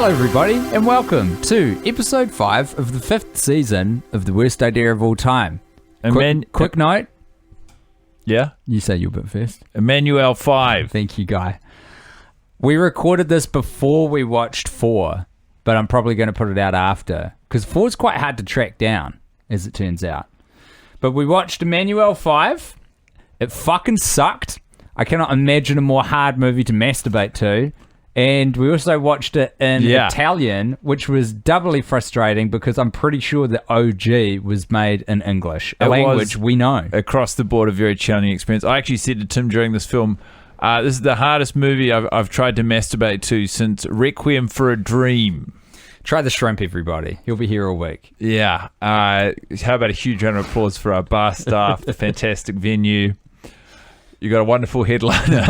Hello everybody and welcome to episode 5 of the 5th season of The Worst Idea of All Time. Quick note. Yeah? You say you're a bit first. Emmanuelle 5. Thank you, Guy. We recorded this before we watched 4, but I'm probably going to put it out after, because 4 is quite hard to track down, as it turns out. But we watched Emmanuelle 5. It fucking sucked. I cannot imagine a more hard movie to masturbate to. And we also watched it in Italian, which was doubly frustrating because I'm pretty sure the OG was made in English, a language we know. Across the board, a very challenging experience. I actually said to Tim during this film, this is the hardest movie I've tried to masturbate to since Requiem for a Dream. Try the shrimp, everybody. He'll be here all week. Yeah. How about a huge round of applause for our bar staff, the fantastic venue. You got a wonderful headliner.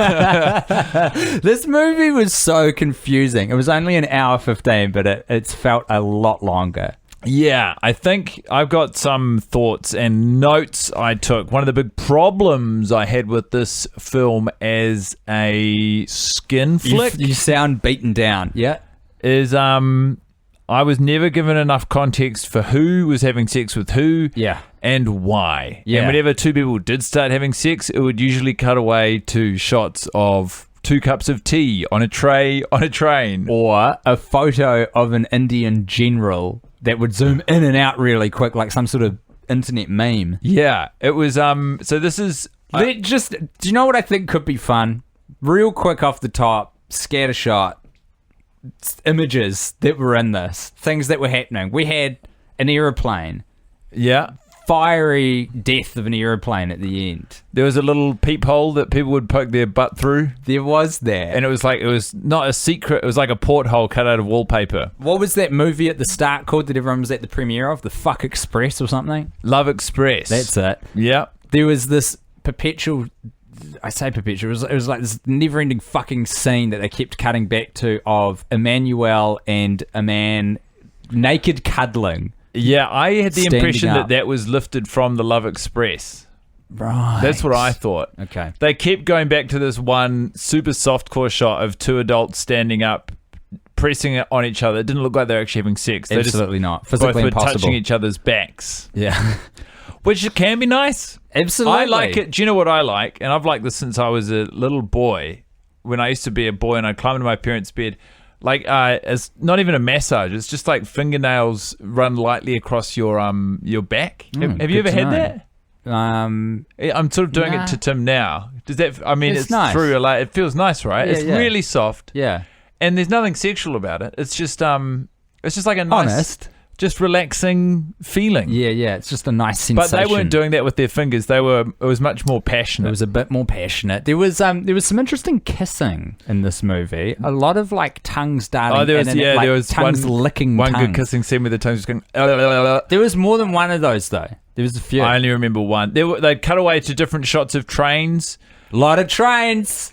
This movie was so confusing. It was only an hour 15, but it's felt a lot longer. Yeah, I think I've got some thoughts and notes I took. One of the big problems I had with this film as a skin flick... You sound beaten down. Yeah. Is I was never given enough context for who was having sex with who and why. Yeah. And whenever two people did start having sex, it would usually cut away to shots of 2 cups of tea on a tray on a train. Or a photo of an Indian general that would zoom in and out really quick, like some sort of internet meme. Yeah. It was, so this is... do you know what I think could be fun? Real quick off the top, scattershot. Images that were in this, things that were happening. We had an aeroplane. Yeah. Fiery death of an aeroplane at the end. There was a little peephole that people would poke their butt through. There was that. And it was not a secret, it was like a porthole cut out of wallpaper. What was that movie at the start called that everyone was at the premiere of? The Fuck Express or something? Love Express. That's it. Yeah. There was this perpetual... I say perpetual. It was like this never-ending fucking scene that they kept cutting back to of Emmanuelle and a man naked cuddling. Yeah, I had the impression that was lifted from the Love Express. Right. That's what I thought. Okay. They kept going back to this one super softcore shot of 2 adults standing up, pressing it on each other. It didn't look like they were actually having sex. Absolutely not. Physically impossible. Impossible. Touching each other's backs. Yeah. Which can be nice. Absolutely. I like it. Do you know what I like? And I've liked this since I was a little boy. When I used to be a boy and I'd climb into my parents' bed. Like, it's not even a massage. It's just like fingernails run lightly across your back. Have you ever had that? I'm sort of doing it to Tim now. Does that? I mean, it's nice. True. Like, it feels nice, right? Yeah, it's really soft. Yeah. And there's nothing sexual about it. It's just like a nice... Honest. Just relaxing feeling. Yeah. It's just a nice sensation. But they weren't doing that with their fingers. It was much more passionate. It was a bit more passionate. There was some interesting kissing in this movie. A lot of like tongues darting. Oh, there was tongues licking one tongues. good kissing scene with the tongues just going. There was more than one of those though. There was a few. I only remember one. They'd cut away to different shots of trains. A lot of trains.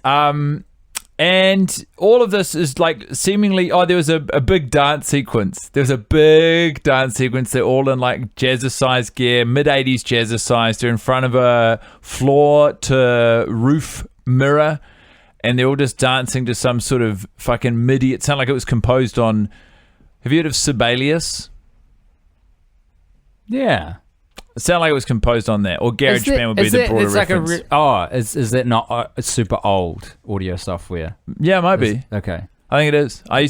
And all of this is like seemingly... Oh, there was a big dance sequence. There was a big dance sequence. They're all in like jazzercise gear, mid-80s jazzercise. They're in front of a floor-to-roof mirror. And they're all just dancing to some sort of fucking MIDI. It sounded like it was composed on... Have you heard of Sibelius? Yeah. It sounded like it was composed on that. Or GarageBand would be the broader reference. Is that not a super old audio software? Yeah, it might be. Okay. I think it is. I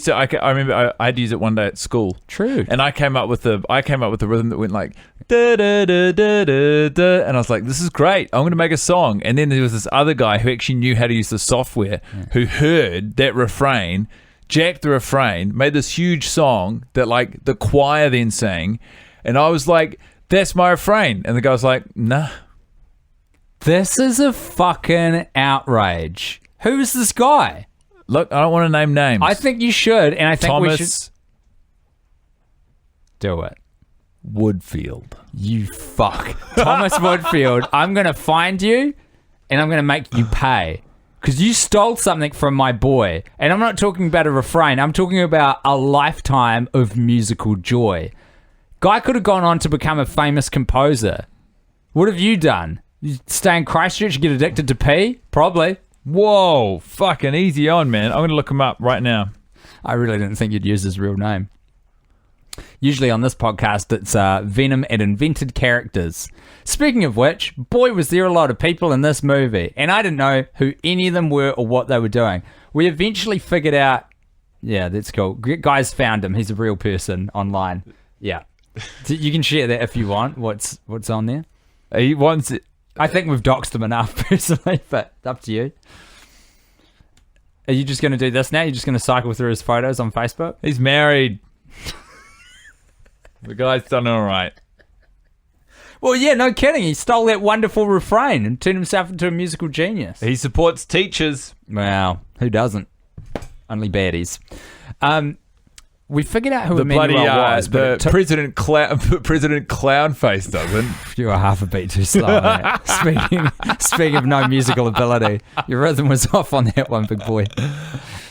remember I had to use it one day at school. True. And I came up with the rhythm that went like da da da da da da, and I was like, this is great. I'm going to make a song. And then there was this other guy who actually knew how to use the software, who heard that refrain, jacked the refrain, made this huge song that like the choir then sang, and I was like, that's my refrain. And the guy was like, nah. This is a fucking outrage. Who is this guy? Look, I don't want to name names. I think you should, and I think we should do it. Woodfield. You fuck. Thomas Woodfield, I'm going to find you, and I'm going to make you pay. Because you stole something from my boy. And I'm not talking about a refrain. I'm talking about a lifetime of musical joy. Guy could have gone on to become a famous composer. What have you done? You stay in Christchurch and get addicted to pee? Probably. Whoa, fucking easy on, man. I'm going to look him up right now. I really didn't think you'd use his real name. Usually on this podcast, it's Venom and invented characters. Speaking of which, boy, was there a lot of people in this movie, and I didn't know who any of them were or what they were doing. We eventually figured out, yeah, that's cool. Guys found him. He's a real person online. Yeah. So you can share that if you want, what's on there. He wants it. I think we've doxed him enough, personally, but up to you. Are you just going to do this now? You're just going to cycle through his photos on Facebook? He's married. The guy's done all right. Well, yeah, no kidding. He stole that wonderful refrain and turned himself into a musical genius. He supports teachers. Wow. Who doesn't? Only baddies. We figured out who The Emmanuelle bloody was. But President Clownface doesn't. you were half a beat too slow on that. Speaking of no musical ability, your rhythm was off on that one, big boy.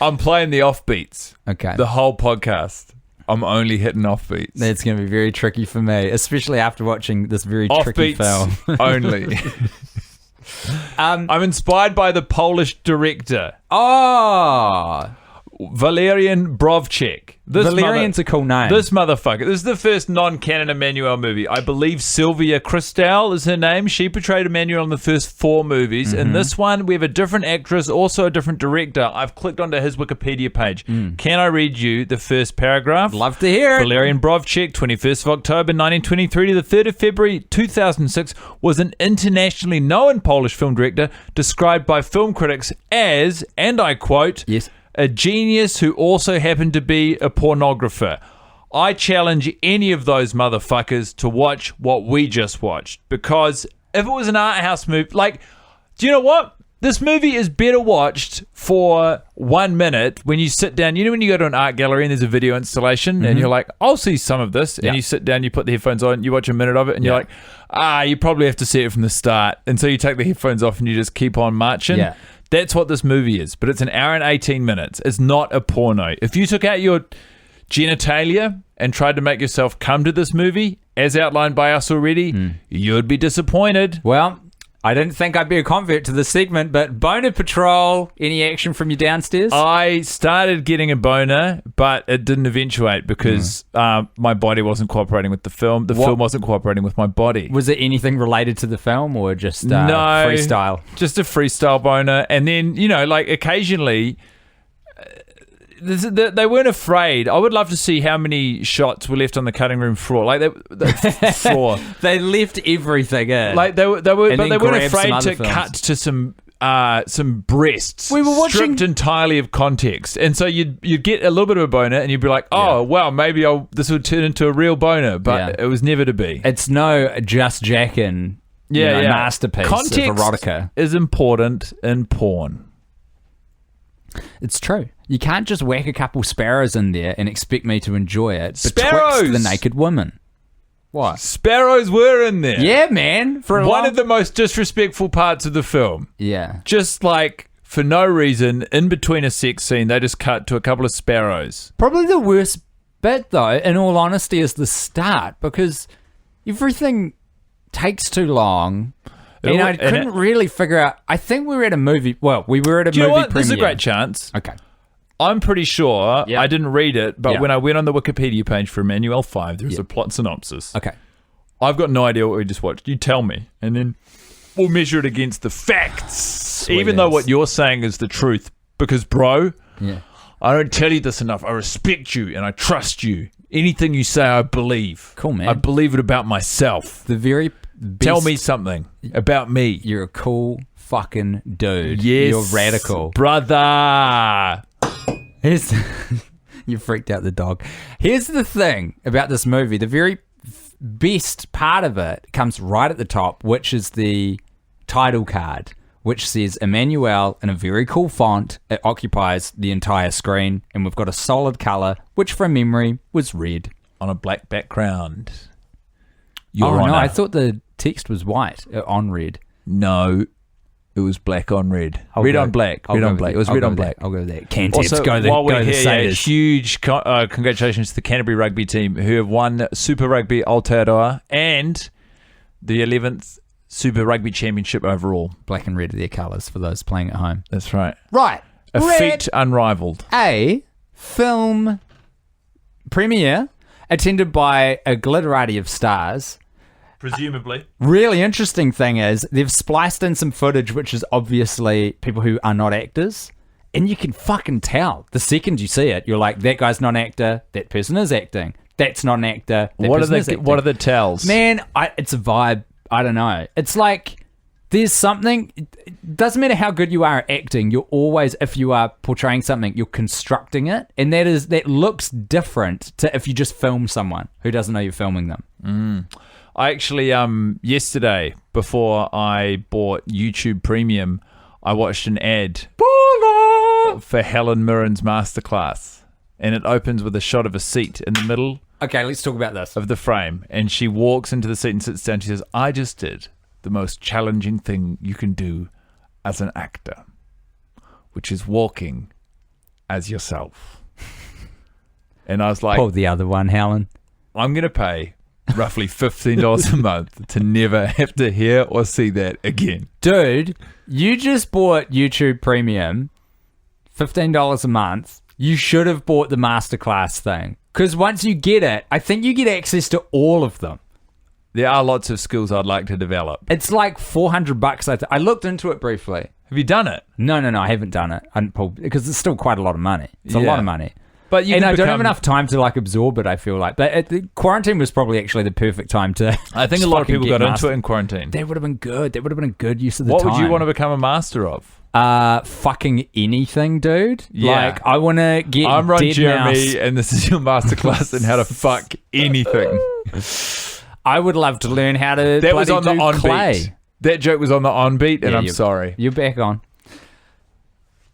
I'm playing the offbeats. Okay. The whole podcast. I'm only hitting offbeats. That's going to be very tricky for me, especially after watching this very tricky film. Only. I'm inspired by the Polish director. Oh! Valerian Brovchik. Valerian's a cool name. This motherfucker. This is the first non-canon Emmanuelle movie. I believe Sylvia Kristel is her name. She portrayed Emmanuelle in the first 4 movies. In this one, we have a different actress, also a different director. I've clicked onto his Wikipedia page. Can I read you the first paragraph? Love to hear it. Valerian Brovchik, 21st of October 1923 to the 3rd of February 2006, was an internationally known Polish film director described by film critics as, and I quote, Yes. a genius who also happened to be a pornographer. I challenge any of those motherfuckers to watch what we just watched, because if it was an art house movie, like, do you know what? This movie is better watched for 1 minute when you sit down. You know when you go to an art gallery and there's a video installation and you're like, I'll see some of this. And you sit down, you put the headphones on, you watch a minute of it and you're like, you probably have to see it from the start. And so you take the headphones off and you just keep on marching. Yeah. That's what this movie is, but it's an hour and 18 minutes. It's not a porno. If you took out your genitalia and tried to make yourself come to this movie, as outlined by us already, you'd be disappointed. Well, I didn't think I'd be a convert to this segment, but boner patrol, any action from you downstairs? I started getting a boner, but it didn't eventuate because my body wasn't cooperating with the film. The film wasn't cooperating with my body. Was it anything related to the film or just No, freestyle? Just a freestyle boner. And then, you know, like occasionally... They weren't afraid. I would love to see how many shots were left on the cutting room floor. Like floor. They left everything in. Like they were, but they weren't afraid to films. cut to some breasts. We were watching stripped entirely of context, and so you'd get a little bit of a boner, and you'd be like, oh wow, maybe this would turn into a real boner, but it was never to be. It's no Just Jackin' masterpiece Context of erotica. Is important in porn. It's true. You can't just whack a couple sparrows in there and expect me to enjoy it Sparrows! betwixt the naked women. What? Sparrows were in there. Yeah, man. For one of the most disrespectful parts of the film. Yeah. Just like, for no reason, in between a sex scene, they just cut to a couple of sparrows. Probably the worst bit, though, in all honesty, is the start, because everything takes too long. And I couldn't really figure out. I think we were at a movie. Well, we were at a movie premiere. There's a great chance. Okay. I'm pretty sure, I didn't read it, but when I went on the Wikipedia page for Emmanuelle 5, there's a plot synopsis. Okay. I've got no idea what we just watched. You tell me, and then we'll measure it against the facts. Sweet even though what you're saying is the truth. Because, bro, I don't tell you this enough. I respect you, and I trust you. Anything you say, I believe. Cool, man. I believe it about myself. The very best. Tell me something about me. You're a cool fucking dude. Yes. You're radical. Brother. You freaked out the dog. Here's the thing about this movie. The very best part of it comes right at the top, which is the title card, which says Emmanuelle in a very cool font. It occupies the entire screen, and we've got a solid color, which from memory was red. On a black background. No, I thought the text was white on red. No, it was black on red. Red on black. Red on black. It was red on black. I'll go with that. Can't also, go the Satyrs. Huge congratulations to the Canterbury rugby team who have won Super Rugby Aotearoa and the 11th Super Rugby Championship overall. Black and red are their colours for those playing at home. That's right. Right. A red. feat unrivaled. A film premiere attended by a glitterati of stars. Presumably. Really interesting thing is they've spliced in some footage which is obviously people who are not actors, and you can fucking tell the second you see it. You're like, that guy's not an actor, that person is acting. That's not an actor, that person is acting. What are the tells? Man, it's a vibe. I don't know. It's like there's something. It doesn't matter how good you are at acting. You're always, if you are portraying something, you're constructing it, and that looks different to if you just film someone who doesn't know you're filming them. I actually, yesterday, before I bought YouTube Premium, I watched an ad for Helen Mirren's masterclass, and it opens with a shot of a seat in the middle. Okay, let's talk about this. Of the frame, and she walks into the seat and sits down. She says, "I just did the most challenging thing you can do as an actor, which is walking as yourself." And I was like, pull the other one, Helen. I'm going to pay roughly $15 a month to never have to hear or see that again. Dude, you just bought YouTube Premium, $15 a month. You should have bought the masterclass thing. Because once you get it, I think you get access to all of them. There are lots of skills I'd like to develop. It's like $400. I looked into it briefly. Have you done it? No, I haven't done it. I didn't pull, because it's still quite a lot of money. It's a lot of money. But I don't have enough time to like absorb it, I feel like. But quarantine was probably actually the perfect time to. I think a lot of people got into it in quarantine. That would have been good. That would have been a good use of the time. time. What would you want to become a master of? Fucking anything, dude. Yeah. Like, I want to get. I'm Ron Jeremy, mouse. And this is your masterclass in how to fuck anything. I would love to learn how to. That was on the on clay. beat. That joke was on the on beat, and Yeah, I'm sorry. You're back on.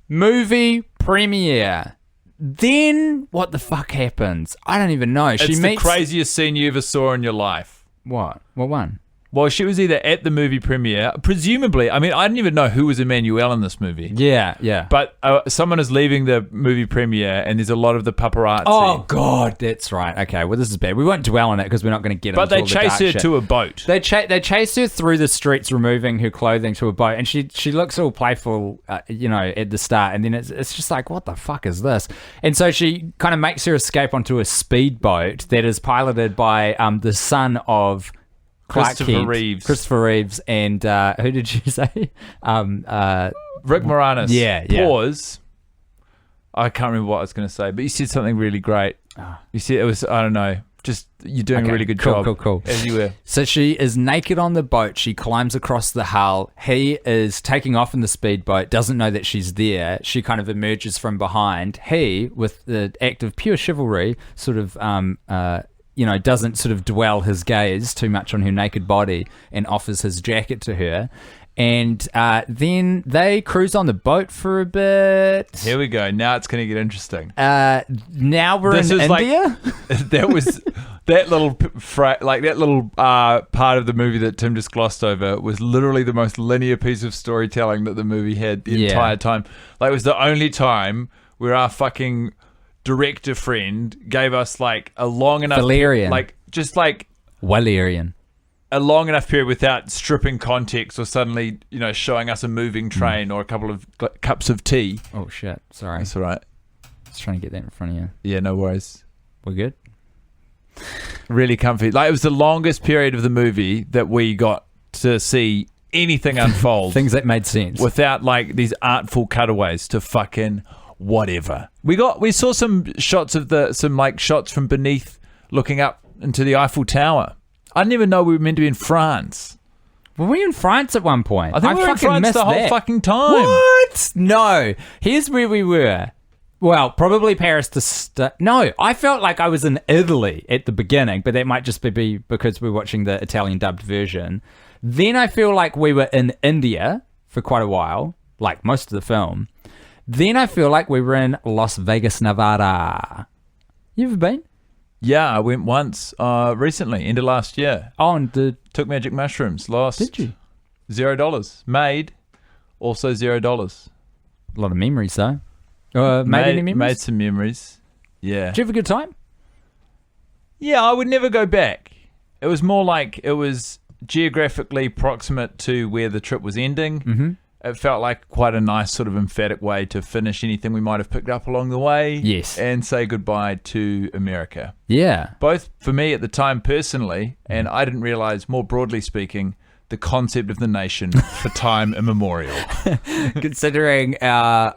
Movie premiere. Then what the fuck happens? I don't even know. It's the craziest scene you ever saw in your life. What? What one? Well, she was either at the movie premiere, presumably. I mean, I didn't even know who was Emmanuelle in this movie. Yeah. But someone is leaving the movie premiere, and there's a lot of the paparazzi. Oh, God, that's right. Okay, well, this is bad. We won't dwell on it because we're not going to get into But they all the chase dark her shit. to a boat. They chase her through the streets, removing her clothing to a boat, and she looks all playful, at the start, and then it's just like, what the fuck is this? And so she kind of makes her escape onto a speedboat that is piloted by the son of Christopher Reeves, and who did you say? Rick Moranis. Yeah. Pause. I can't remember what I was going to say, but you said something really great. You said it was, I don't know, just you're doing a really good job. Cool. As you were. So she is naked on the boat. She climbs across the hull. He is taking off in the speedboat, doesn't know that she's there. She kind of emerges from behind. He, with the act of pure chivalry, sort of doesn't sort of dwell his gaze too much on her naked body and offers his jacket to her. And then they cruise on the boat for a bit. Here we go. Now it's going to get interesting. Now we're in India? That was that little part of the movie that Tim just glossed over was literally the most linear piece of storytelling that the movie had the entire time. Like, it was the only time where our fucking director friend gave us like a long enough Valerian. Valerian. A long enough period without stripping context or suddenly, showing us a moving train or a couple of cups of tea. Oh shit, sorry. That's all right. I was trying to get that in front of you. Yeah, no worries. We're good? Really comfy. Like, it was the longest period of the movie that we got to see anything unfold. Things that made sense. Without like these artful cutaways to fucking whatever. We saw some shots shots from beneath looking up into the Eiffel Tower. I didn't even know we were meant to be in France. Were we in France at one point? I think we were in France the whole fucking time. What? No. Here's where we were. Well, probably Paris to start. No, I felt like I was in Italy at the beginning, but that might just be because we're watching the Italian dubbed version. Then I feel like we were in India for quite a while, like most of the film. Then I feel like we were in Las Vegas, Nevada. You ever been? Yeah, I went once recently, end of last year. Oh, and took magic mushrooms. Lost. Did you? $0. Made. Also $0. A lot of memories, though. Made any memories? Made some memories. Yeah. Did you have a good time? Yeah, I would never go back. It was more like it was geographically proximate to where the trip was ending. Mm-hmm. it felt like quite a nice sort of emphatic way to finish anything we might have picked up along the way. Yes. And say goodbye to America. Yeah. Both for me at the time personally, and I didn't realize, more broadly speaking, the concept of the nation for time immemorial. Considering our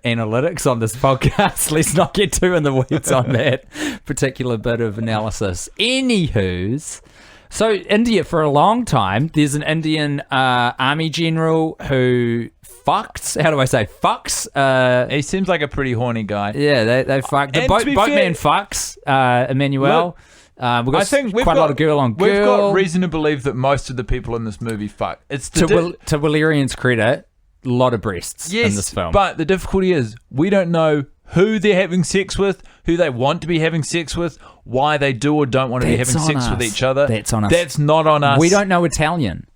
analytics on this podcast, let's not get too in the weeds on that particular bit of analysis. Anywho's, so India, for a long time, there's an Indian army general who fucks. How do I say fucks? He seems like a pretty horny guy. Yeah, they fuck. The boat man fucks Emmanuelle. We've got quite a lot of girl on girl. We've got reason to believe that most of the people in this movie fuck. It's to Valerian's credit, a lot of breasts in this film. But the difficulty is we don't know who they're having sex with, who they want to be having sex with, why they do or don't want to be having sex with each other. That's on us. That's not on us. We don't know Italian.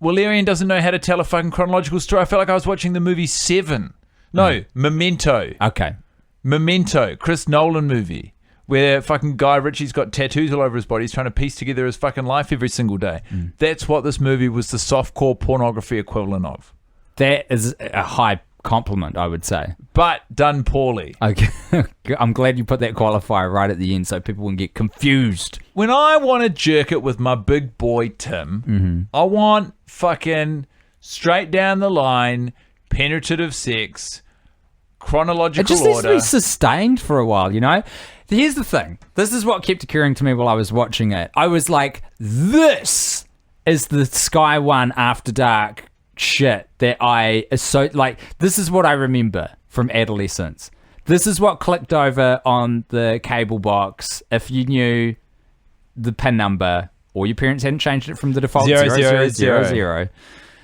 Valerian doesn't know how to tell a fucking chronological story. I felt like I was watching the movie Seven. No, Memento. Okay. Memento, Chris Nolan movie. Where fucking Guy Ritchie's got tattoos all over his body. He's trying to piece together his fucking life every single day. That's what this movie was the softcore pornography equivalent of. That is a high compliment, I would say. But done poorly. Okay. I'm glad you put that qualifier right at the end so people wouldn't get confused. When I want to jerk it with my big boy Tim, I want fucking straight down the line, penetrative sex, chronological order. It just needs to be sustained for a while, you know? Here's the thing. This is what kept occurring to me while I was watching it. I was like, this is the Sky One After Dark shit that this is what I remember from adolescence. This is what clicked over on the cable box if you knew the PIN number or your parents hadn't changed it from the default 0000.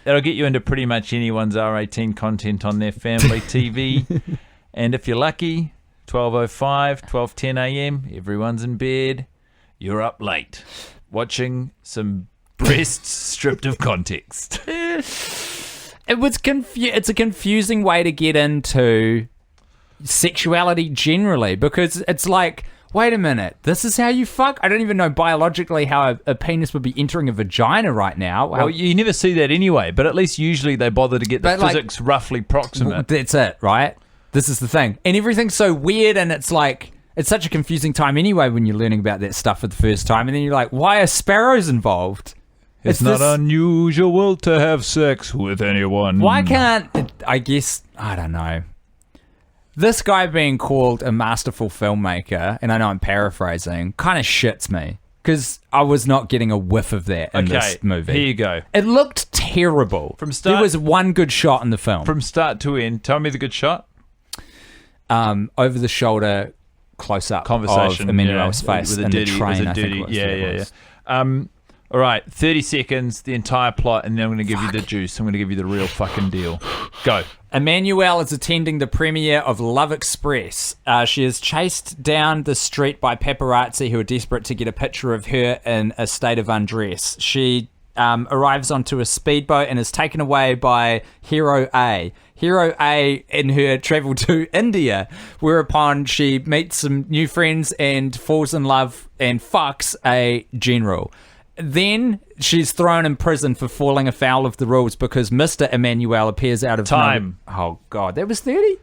That'll get you into pretty much anyone's R18 content on their family TV. And if you're lucky, 12:05, 12:10 a.m., everyone's in bed. You're up late watching some breasts stripped of context. It's a confusing way to get into sexuality generally because it's like, wait a minute, this is how you fuck? I don't even know biologically how a penis would be entering a vagina right now. Well, you never see that anyway, but at least usually they bother to get the physics roughly proximate. That's it, right? This is the thing. And everything's so weird and it's like, it's such a confusing time anyway when you're learning about that stuff for the first time. And then you're like, why are sparrows involved? It's not unusual to have sex with anyone. Why can't, I don't know. This guy being called a masterful filmmaker, and I know I'm paraphrasing, kind of shits me. Because I was not getting a whiff of that in this movie. Here you go. It looked terrible. There was one good shot in the film. From start to end, tell me the good shot. Over the shoulder close up conversation of Emmanuelle's face in the train. I think it was. All right, 30 seconds, the entire plot, and then I'm going to give you the juice. I'm going to give you the real fucking deal. Go. Emmanuelle is attending the premiere of Love Express. She is chased down the street by paparazzi who are desperate to get a picture of her in a state of undress. She arrives onto a speedboat and is taken away by Hero A. Hero A and her travel to India, whereupon she meets some new friends and falls in love and fucks a general. Then she's thrown in prison for falling afoul of the rules because Mr. Emmanuelle appears out of time. Oh, God. That was 30?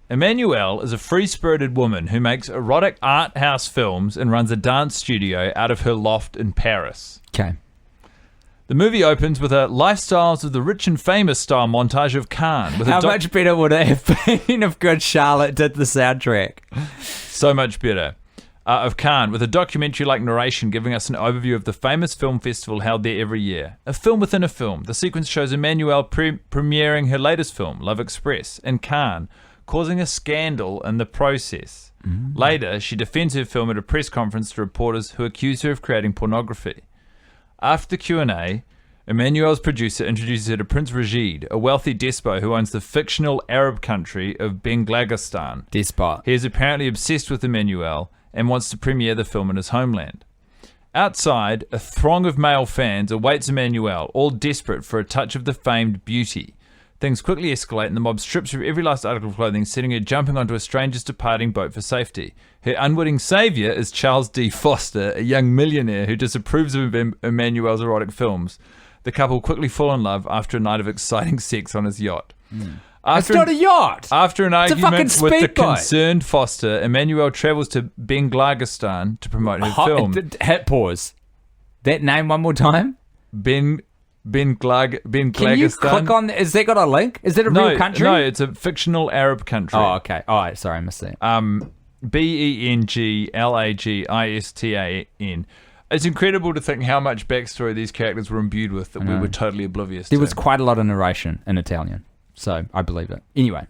Emmanuelle is a free-spirited woman who makes erotic art house films and runs a dance studio out of her loft in Paris. Okay. The movie opens with a Lifestyles of the Rich and Famous style montage of Cannes. How much better would it have been if Good Charlotte did the soundtrack? So much better. Of Cannes, with a documentary-like narration giving us an overview of the famous film festival held there every year. A film within a film. The sequence shows Emmanuelle premiering her latest film, Love Express, in Cannes, causing a scandal in the process. Later, she defends her film at a press conference to reporters who accuse her of creating pornography. After the Q&A, Emmanuelle's producer introduces her to Prince Rashid, a wealthy despot who owns the fictional Arab country of Benglagistan. Despot. He is apparently obsessed with Emmanuelle and wants to premiere the film in his homeland. Outside, a throng of male fans awaits Emmanuelle, all desperate for a touch of the famed beauty. Things quickly escalate and the mob strips her of every last article of clothing, setting her jumping onto a stranger's departing boat for safety. Her unwitting saviour is Charles D. Foster, a young millionaire who disapproves of Emmanuelle's erotic films. The couple quickly fall in love after a night of exciting sex on his yacht. It's not a yacht. After an It's a fucking argument with the speedboat. concerned Foster, Emmanuelle travels to Bangladesh to promote her film. Hit pause. That name one more time. Bangladesh. Can you click on? Is that got a link? Is that a real country? No, it's a fictional Arab country. Oh, okay. All right. Sorry, I missed that. Benglagistan. It's incredible to think how much backstory these characters were imbued with that we were totally oblivious to. There was quite a lot of narration in Italian, so I believe it. Anyway.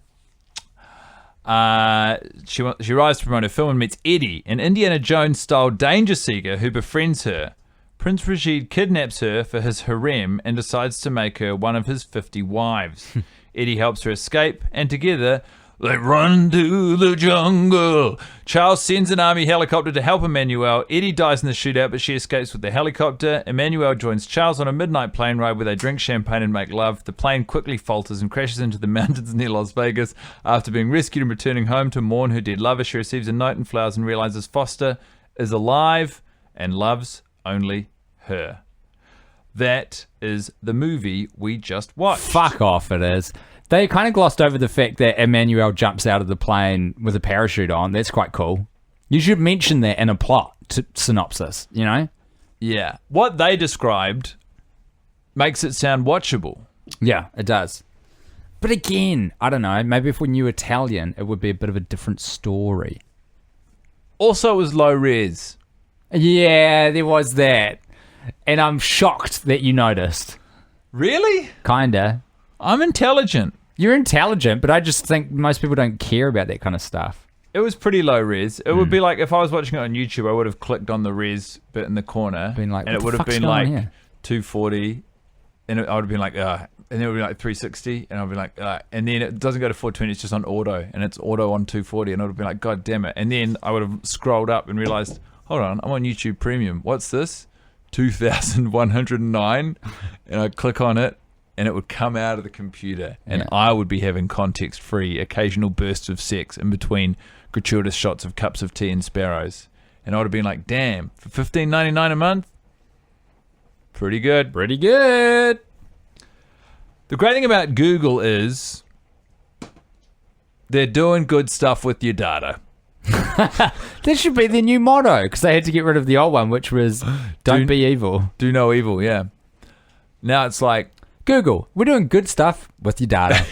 She arrives to promote her film and meets Eddie, an Indiana Jones-style danger seeker who befriends her. Prince Rashid kidnaps her for his harem and decides to make her one of his 50 wives. Eddie helps her escape, and together they run to the jungle. Charles sends an army helicopter to help Emmanuelle. Eddie dies in the shootout, but she escapes with the helicopter. Emmanuelle joins Charles on a midnight plane ride where they drink champagne and make love. The plane quickly falters and crashes into the mountains near Las Vegas. After being rescued and returning home to mourn her dead lover, she receives a note and flowers and realizes Foster is alive and loves only her. That is the movie we just watched. Fuck off, it is. They kind of glossed over the fact that Emmanuelle jumps out of the plane with a parachute on. That's quite cool. You should mention that in a plot synopsis, you know? Yeah. What they described makes it sound watchable. Yeah, it does. But again, I don't know. Maybe if we knew Italian, it would be a bit of a different story. Also, it was low res. Yeah, there was that. And I'm shocked that you noticed. Really? Kinda. I'm intelligent. You're intelligent, but I just think most people don't care about that kind of stuff. It was pretty low res. It would be like if I was watching it on YouTube, I would have clicked on the res bit in the corner, Been like, and what it would the have fuck's been going on like here? 240, and I would have been like, and then it would be like 360, and I'd be like, and then it doesn't go to 420, it's just on auto, and it's auto on 240, and I would have been like, God damn it. And then I would have scrolled up and realized, hold on, I'm on YouTube Premium. What's this? 2,109, and I'd click on it, and it would come out of the computer, and I would be having context-free occasional bursts of sex in between gratuitous shots of cups of tea and sparrows. And I would have been like, damn, for $15.99 a month? Pretty good. Pretty good. The great thing about Google is they're doing good stuff with your data. That should be their new motto, because they had to get rid of the old one, which was, don't be evil. Do no evil, yeah. Now it's like, Google, we're doing good stuff with your data.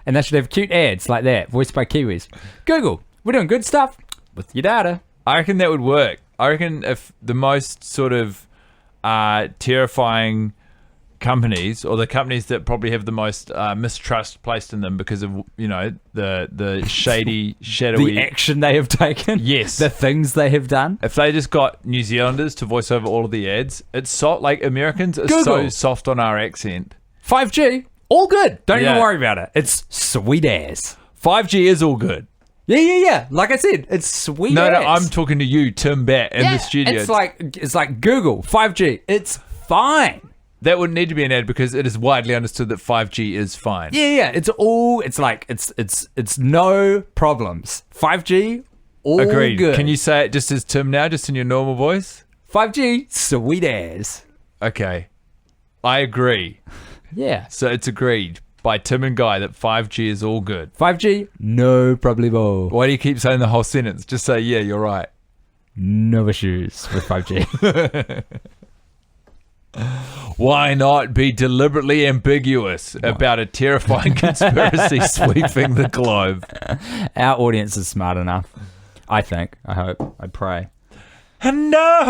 And they should have cute ads like that, voiced by Kiwis. Google, we're doing good stuff with your data. I reckon that would work. I reckon if the most sort of terrifying companies, or the companies that probably have the most mistrust placed in them because of, you know, the shady, shadowy... The action they have taken. Yes. The things they have done. If they just got New Zealanders to voice over all of the ads, it's so, like, Americans are Google. so soft on our accent. 5G, all good. Don't Yeah. even worry about it. It's sweet ass. 5G is all good. Yeah. Like I said, it's sweet No, ass. I'm talking to you, Tim Batt, in the studio. It's like Google 5G. It's fine. That wouldn't need to be an ad because it is widely understood that 5G is fine. Yeah. It's no problems. 5G, all Agreed. good. Can you say it just as Tim now, just in your normal voice? 5G, sweet ass. Okay. I agree. Yeah. So it's agreed by Tim and Guy that 5G is all good. 5G, no problemo. Why do you keep saying the whole sentence? Just say, yeah, you're right. No issues with 5G. Why not be deliberately ambiguous about a terrifying conspiracy sweeping the globe? Our audience is smart enough. I think. I hope. I pray. And I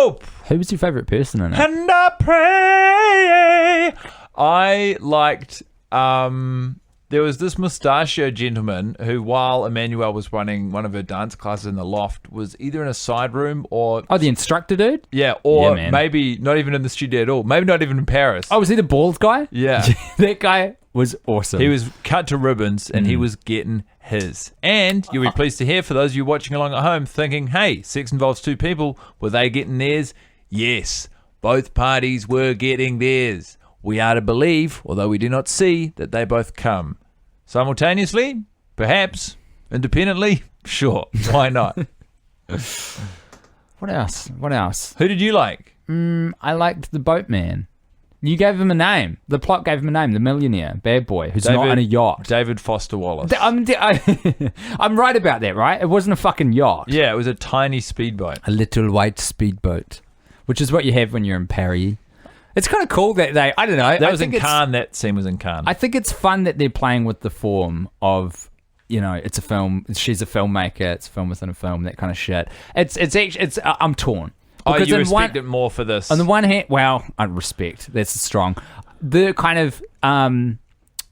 hope. Who was your favourite person in it? And I pray. I liked, there was this mustachio gentleman who, while Emmanuelle was running one of her dance classes in the loft, was either in a side room or... Oh, the instructor dude? or man. maybe not even in the studio at all. Maybe not even in Paris. Oh, was he the bald guy? Yeah. That guy was awesome. He was cut to ribbons and he was getting his. And you'll be pleased to hear, for those of you watching along at home thinking, hey, sex involves two people, were they getting theirs? Yes, both parties were getting theirs. We are to believe, although we do not see, that they both come. Simultaneously? Perhaps. Independently? Sure. Why not? What else? Who did you like? I liked the boatman. You gave him a name. The plot gave him a name. The millionaire, bad boy, who's not on a yacht. David Foster Wallace. I'm right about that, right? It wasn't a fucking yacht. Yeah, it was a tiny speedboat. A little white speedboat, which is what you have when you're in Paris. It's kind of cool that they, I don't know. That was in Cannes. That scene was in Cannes. I think it's fun that they're playing with the form of, it's a film. She's a filmmaker. It's a film within a film, that kind of shit. I'm torn. Because you respect it more for this. On the one hand, well, I respect. That's strong. The kind of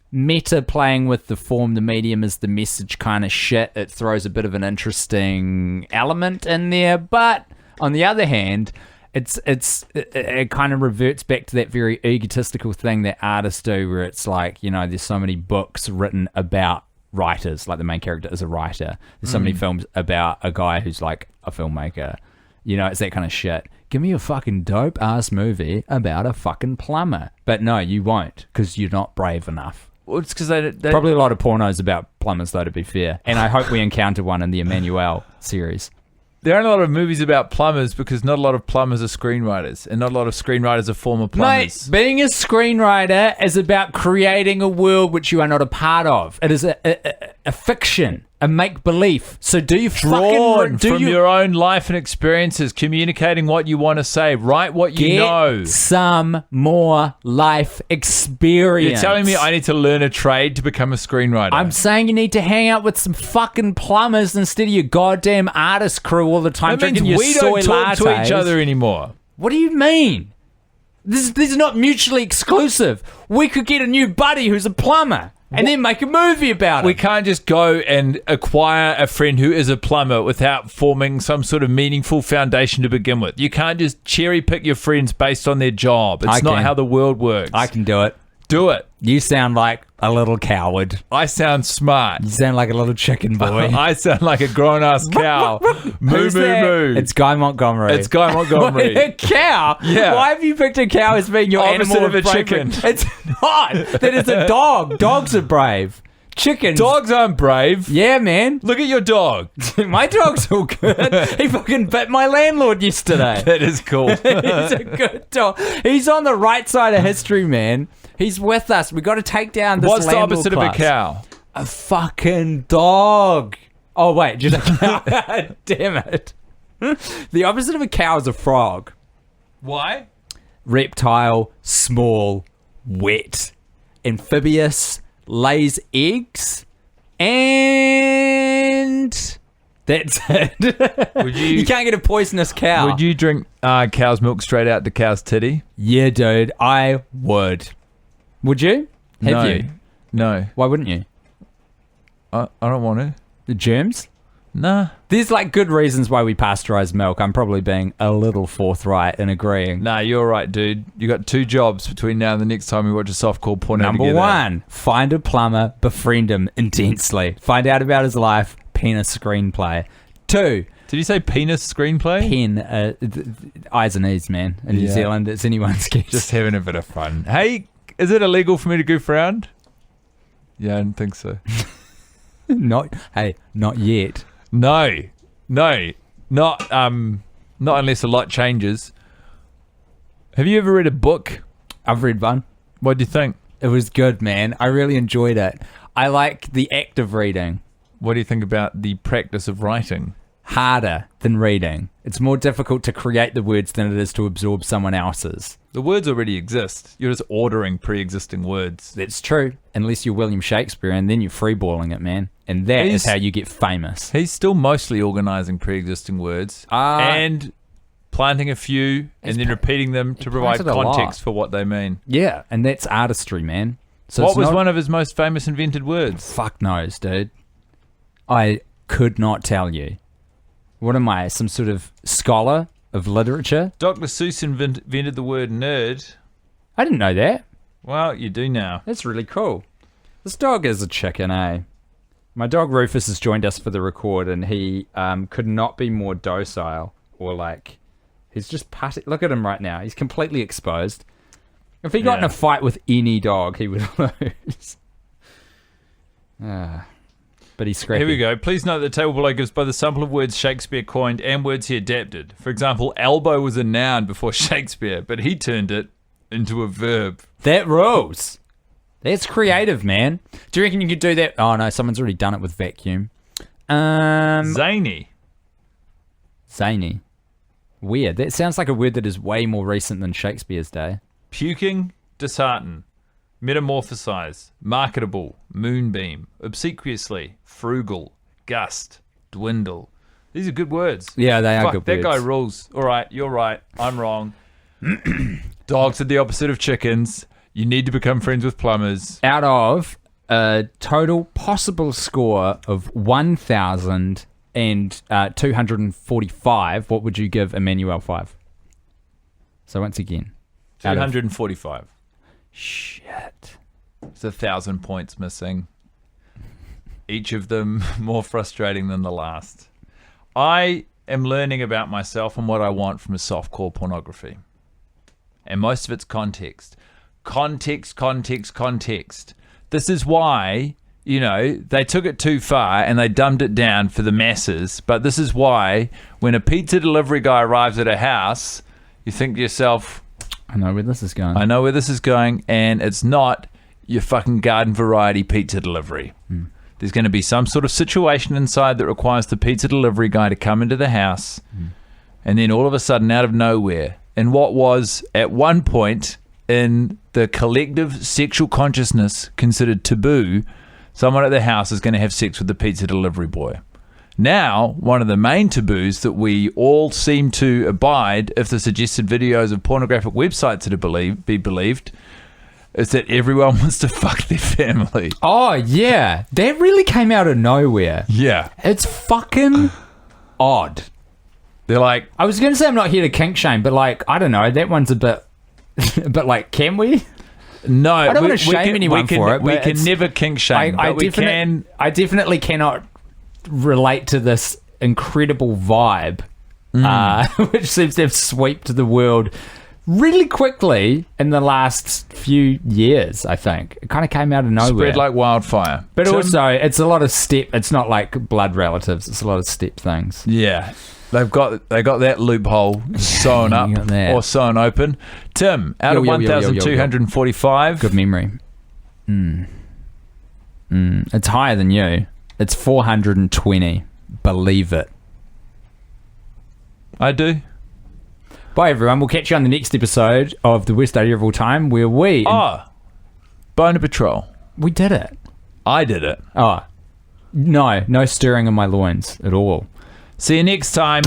meta playing with the form, the medium is the message kind of shit. It throws a bit of an interesting element in there. But on the other hand, it kind of reverts back to that very egotistical thing that artists do, where it's like, there's so many books written about writers, like the main character is a writer. There's so many films about a guy who's like a filmmaker. It's that kind of shit. Give me a fucking dope-ass movie about a fucking plumber. But no, you won't, because you're not brave enough. Well, it's because they probably a lot of pornos about plumbers, though, to be fair. And I hope we encounter one in the Emmanuelle series. There aren't a lot of movies about plumbers because not a lot of plumbers are screenwriters, and not a lot of screenwriters are former plumbers. Mate, being a screenwriter is about creating a world which you are not a part of. It is a fiction, a make-believe. So do you Drawn from your own life and experiences, communicating what you want to say, write what you know. Get some more life experience. You're telling me I need to learn a trade to become a screenwriter? I'm saying you need to hang out with some fucking plumbers instead of your goddamn artist crew all the time that drinking means your we soy don't talk lattes. to each other anymore. What do you mean? This is not mutually exclusive. We could get a new buddy who's a plumber. And then make a movie about it. We can't just go and acquire a friend who is a plumber without forming some sort of meaningful foundation to begin with. You can't just cherry pick your friends based on their job. It's not how the world works. I can do it. Do it. You sound like a little coward. I sound smart. You sound like a little chicken boy. I sound like a grown-ass cow. Moo, moo, moo. It's Guy Montgomery. It's Guy Montgomery. A cow? Yeah. Why have you picked a cow as being your Opposite animal of a chicken. It's not. That is a dog. Dogs are brave. Chickens. Dogs aren't brave. Yeah, man. Look at your dog. My dog's all good. He fucking bit my landlord yesterday. That is cool. He's a good dog. He's on the right side of history, man. He's with us. We got to take down this What's the landlord opposite class. of a cow? A fucking dog. Oh, wait. Just a cow. Damn it. The opposite of a cow is a frog. Why? Reptile, small, wet, amphibious, lays eggs, and that's it. You can't get a poisonous cow. Would you drink cow's milk straight out the cow's titty? Yeah, dude, I would. Would you? Have you? No. Why wouldn't you? I don't want to. The germs? Nah. There's like good reasons why we pasteurize milk. I'm probably being a little forthright in agreeing. Nah, you're right, dude. You got 2 jobs between now and the next time we watch a softcore porno together. Number 1, find a plumber, befriend him intensely. Find out about his life, pen a screenplay. 2, did you say penis screenplay? Pen, eyes and ears, man. In New Zealand, it's anyone's guess. Just having a bit of fun. Hey, is it illegal for me to goof around? Yeah, I don't think so. Not yet. No, not unless a lot changes. Have you ever read a book? I've read one. What do you think? It was good, man. I really enjoyed it. I like the act of reading. What do you think about the practice of writing? Harder than reading. It's more difficult to create the words than it is to absorb someone else's. The words already exist. You're just ordering pre-existing words. That's true. Unless you're William Shakespeare, and then you're freeballing it, man. And that is how you get famous. He's still mostly organising pre-existing words and planting a few and then repeating them to provide context for what they mean. Yeah, and that's artistry, man. So what was one of his most famous invented words? Fuck knows, dude. I could not tell you. What am I, some sort of scholar of literature? Dr. Seuss invented the word nerd. I didn't know that. Well, you do now. That's really cool. This dog is a chicken, eh? My dog Rufus has joined us for the record, and he could not be more docile. Or like, he's just putty. Look at him right now. He's completely exposed. If he got in a fight with any dog, he would lose. But but he's scrappy. Here we go. Please note the table below gives both a sample of words Shakespeare coined and words he adapted. For example, elbow was a noun before Shakespeare, but he turned it into a verb. That rules. That's creative, man. Do you reckon you could do that? Oh, no, someone's already done it with vacuum. Zany. Zany. Weird. That sounds like a word that is way more recent than Shakespeare's day. Puking, dishearten. Metamorphosize, marketable, moonbeam, obsequiously, frugal, gust, dwindle. These are good words. Yeah, they are good that words. guy rules. All right, you're right. I'm wrong. Dogs are the opposite of chickens. You need to become friends with plumbers. Out of a total possible score of 1,245, what would you give Emmanuelle 5? So once again. 245. Shit. There's 1,000 points missing. Each of them more frustrating than the last. I am learning about myself and what I want from a softcore pornography. And most of it's context. Context. This is why, they took it too far and they dumbed it down for the masses. But this is why when a pizza delivery guy arrives at a house, you think to yourself, I know where this is going. And it's not your fucking garden variety pizza delivery. There's going to be some sort of situation inside that requires the pizza delivery guy to come into the house, and then all of a sudden, out of nowhere, in what was at one point in the collective sexual consciousness considered taboo, someone at the house is going to have sex with the pizza delivery boy. Now, one of the main taboos that we all seem to abide, if the suggested videos of pornographic websites are to be believed, is that everyone wants to fuck their family. Oh, yeah. That really came out of nowhere. Yeah. It's fucking odd. They're like... I was going to say I'm not here to kink shame, but I don't know. That one's a bit... but can we? No. I don't want to shame anyone for it. We can never kink shame, but we can... I definitely cannot relate to this incredible vibe, which seems to have swept the world really quickly in the last few years. I think it kind of came out of nowhere, spread like wildfire. But also, it's a lot of step. It's not like blood relatives. It's a lot of step things. Yeah, they got that loophole sewn up or sewn open. Tim, out of 1,245, good memory. It's higher than you. It's 420. Believe it. I do. Bye, everyone. We'll catch you on the next episode of The Worst Idea of All Time, where we... Boner Patrol. We did it. I did it. Oh. No stirring in my loins at all. See you next time.